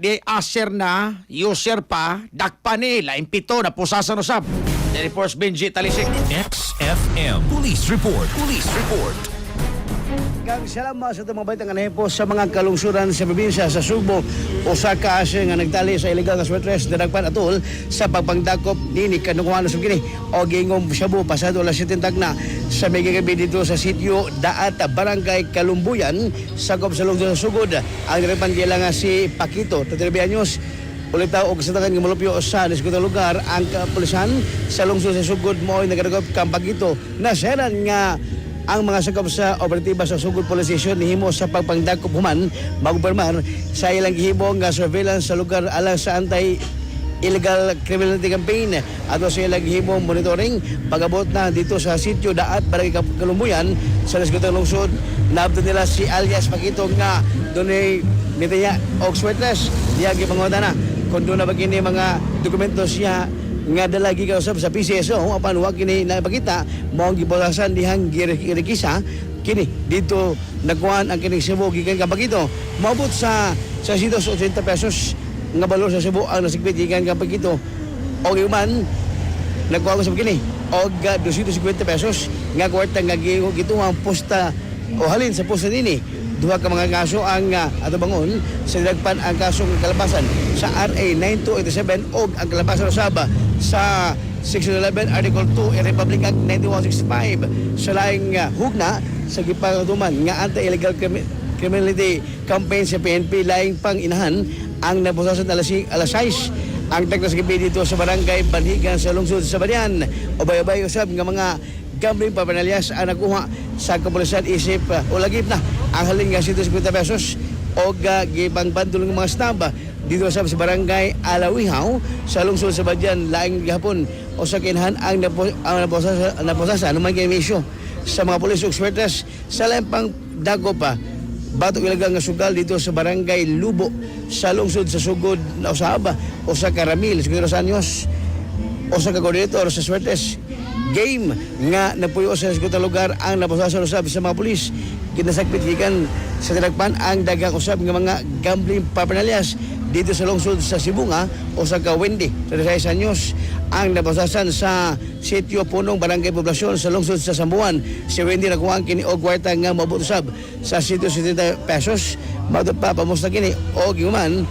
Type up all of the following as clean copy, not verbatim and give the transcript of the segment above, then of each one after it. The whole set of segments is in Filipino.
Di aser na, user pa, dakpa ni, laing pito na pusasan usab. Dari Force Benji Talisik. XFM Police Report. Police Report. Kang salamat sa itong mga baitang anahipo sa mga kalungsuran sa probinsya sa Subo o sa kaase nga nagtali sa illegal nga sweatres na nagpan atol sa pagpangdakop nini kanunguhan sa kini o gingong Shabu pasado alas 7 tagna sa may gabi dito sa sitio Daat, Barangay Kalumbuyan, sakop sa lungsod sa Sugod. Ang nagpan nga si Paquito, 33 anyos, ulit tao og kasatakan nga molupyo sa diskutang lugar ang kapulisan sa lungsod sa Sugod mo ay nagadagop kang Paquito na seran nga ang mga sakop sa operatiba sa Sugod Police Station nihimo sa pagpangdakop human magpermar sa ilang gihimo nga surveillance sa lugar alang sa illegal criminality campaign ato sa ilang gihimo monitoring pagabot na dito sa sitio Daat, Barangay Kalumbuyan sa nasgutang lungsod. Naabot nila si alias Paquito nga dunay mitaya og sweatres diya gipangutan na kung doon na bagini mga dokumento siya nga dalagi ka usab sa PCSO apan wa kini napakita mao ang gibasasan dihang girekisa kini dito nagkuhan ang kining Cebu gikan ka Paquito maabot sa 180 pesos nga balor sa Cebu ang nasigpit gikan ka Paquito og human nagkuha ko sa kini og 250 pesos nga kwarta nga gituhang posta o halin sa posta nini. Duha ka mga kaso ang ato bangon sa nagpan ang kasong kalabasan sa RA 9287 o ang kalabasan usab sa Section 11 Article 2 Republic Act 9165 sa laing hugna sa gipangatuman nga anti-illegal criminality campaign sa PNP laing pang inahan ang nabusasan alas 6 ang tagnas gabi dito sa barangay Banhigan sa lungsod sa Barian. Ubay-ubay usab nga mga gambling papanalyas ang nakuha sa kapulisan isip o lagip na ang halin nga 150 pesos o gibang bandol ng mga stab dito sa barangay Alawihaw sa lungsod sa Badian laing gihapon o sa kinhan ang naposasan naman kay misyo sa mga pulis ug swertes sa lampang dago pa batok ilagang nga sugal dito sa barangay Lubo sa lungsod sa Sugod na usab o sa Karamil sa anyos o sa koordinator sa swertes game nga napuyo sa esgotang lugar ang naposasan usab sa mga pulis kinasakpit gikan sa tinagpan ang dagang usab nga mga gambling paraphernalia dito sa lungsod sa Sibunga o sa Kawendi sa 16 anyos ang naposasan sa sitio Punong Barangay Poblasyon sa lungsod sa Sambuan. Si Wendy nakuha kini og kwarta nga maabot usab sa 170 pesos maudot pa pamusta kini og human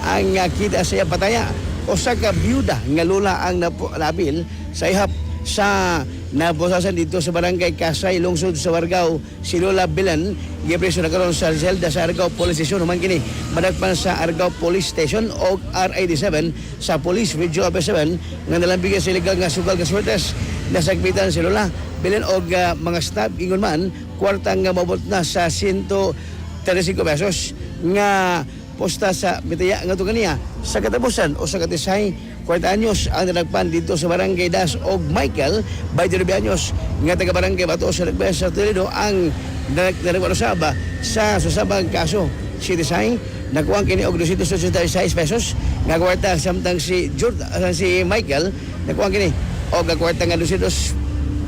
ang kita sa pataya o sa kabiyuda nga lula ang nabil sa ihap sa naposasan dito sa barangay Kasay, lungsod sa Wargao, si Lola Bilan, gipreso na karon sa Zelda sa Argao Police Station. Human kini, madagpan sa Argao Police Station o R87 sa Police Video Office 7 nga nalambigan sa illegal nga sugal nga swertes. Nasagpitan si Lola Bilan og mga staff ingon man, kwarta nga mabot na sa 135 pesos nga posta sa bitaya nga ito kaniya sa katapusan o sa katisay 40 anyos ang nagpan dito sa Barangay Das og Michael by 30 anyos nga taga Barangay Bato sa Nagbayas sa Toledo ang nagwarusab sa susabang kaso si Desay nakuha kini og 286 pesos nga kwarta samtang si Michael nakuha kini og kwarta nga 200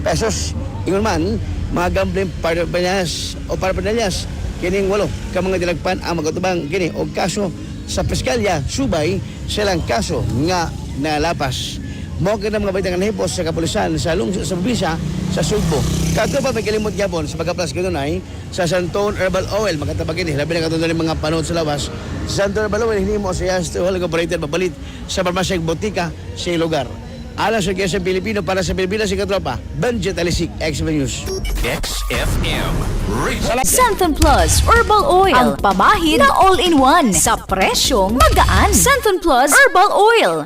pesos ingon man mga gambling paraphernalia kining walo ka mga dilagpan ang magutubang kini og kaso sa piskalya subay silang kaso nga nalapas. Mao kada mga baitang nahipos sa kapulisan sa lungsod sa probinsya sa Sugbo. Kadto pa may kalimot gyapon sa pagkaplas kanunay sa Santon Herbal Oil makatabag ini labi na katulad ng mga panahon sa lawas. Sa Santon Herbal Oil hinimo sa Hall Operator papalit sa parmasya botika sa lugar. Alang sa Kesa Pilipino para sa Pilipinas si katropa Benji Talisik, XFM News. XFM Radio. Santon Plus Herbal Oil. Ang pamahid na all-in-one sa presyong magaan. Santon Plus Herbal Oil.